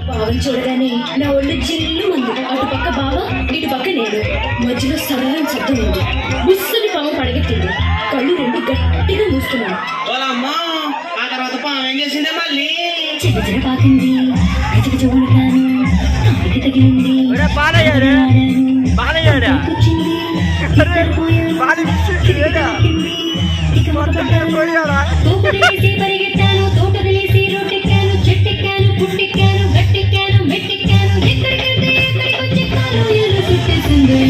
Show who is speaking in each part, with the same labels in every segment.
Speaker 1: బావని చూడగానే నా ఒళ్ళు జిల్లు మంది. అటు పక్క బావ, ఇటు పక్క నేను. మధ్యలో సరళం శబ్దం ఉంది. బుస్సుని పాము పడగెత్తింది. కళ్ళు రెండు గట్టిగా మూసుకున్నాను. చిన్న చిన్న పాకింది. గజగజ వణికాను. కాలికి తగిలింది. కూర్చుంది. తోపుదలేసి పరిగెత్తాను. తోటదలేసి రోడ్డెక్కాను. చెట్టెక్కాను. పుట్టెక్కాను. గట్టెక్కాను. మెట్టెక్కాను. ఎక్కడికెళ్తే ఎక్కడికొచ్చెక్కాను. ఇల్లు చుట్టేసింది.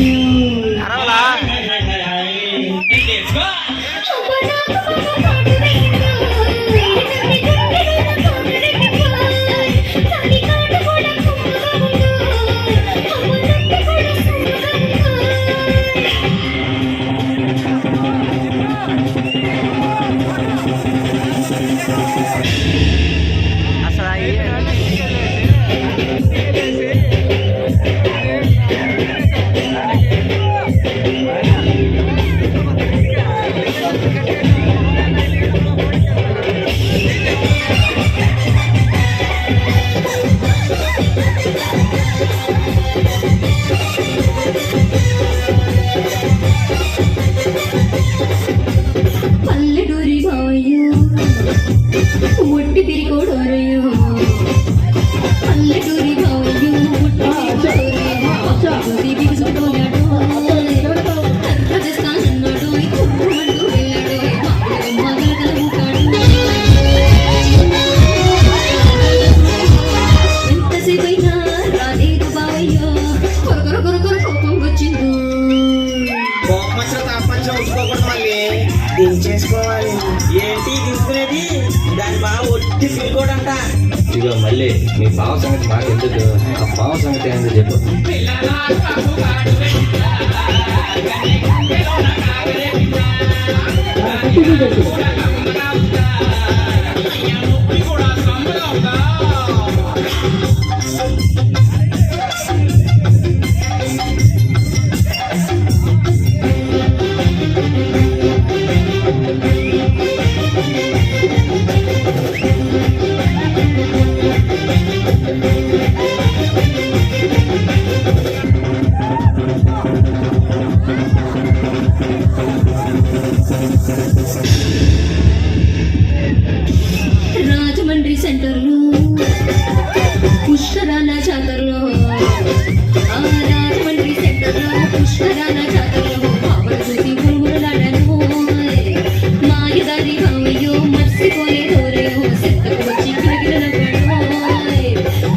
Speaker 2: దించేసుకోవాలి. ఏంటి దించుకునేది? దాని బాగా ఒట్టి సిరికోడంట.
Speaker 3: ఇదిగో మళ్ళీ మీ బావ సంగతి మాకు ఎందుకు, ఆ బావ సంగతి ఏంటో చెప్పు.
Speaker 1: రాజమండ్రి సెంటర్లో పుష్కరాల జాతరలో, రాజమండ్రి సెంటర్లో పుష్కరాల జాతరలో పాపలు చూసి గురుములాడను. మాయదారి బావయ్యో మర్చిపోలేదోరయో సెత్తకు వచ్చి కిలకిలనవ్వాడోయ్.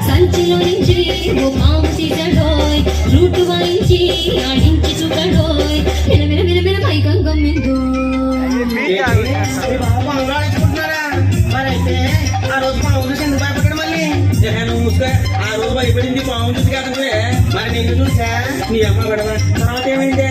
Speaker 1: సంచిలో నుంచి ఓ పాము తీసాడోయ్. రూటు వాయించి ఆడించి చూపాడోయ్. మిలమిల మిలమిల పైకం గమ్మిందో.
Speaker 2: మరైతే ఆ రోజు పాము చూసి ఎందుకు భయపడ్డాడు? మళ్ళీ నువ్వు ముసుక ఆ రోజు భయపడింది పాము చూసి కదా. మరి నేను చూసా నీ అమ్మ గడవ. తర్వాత ఏమైంది?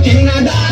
Speaker 4: చిన్నదా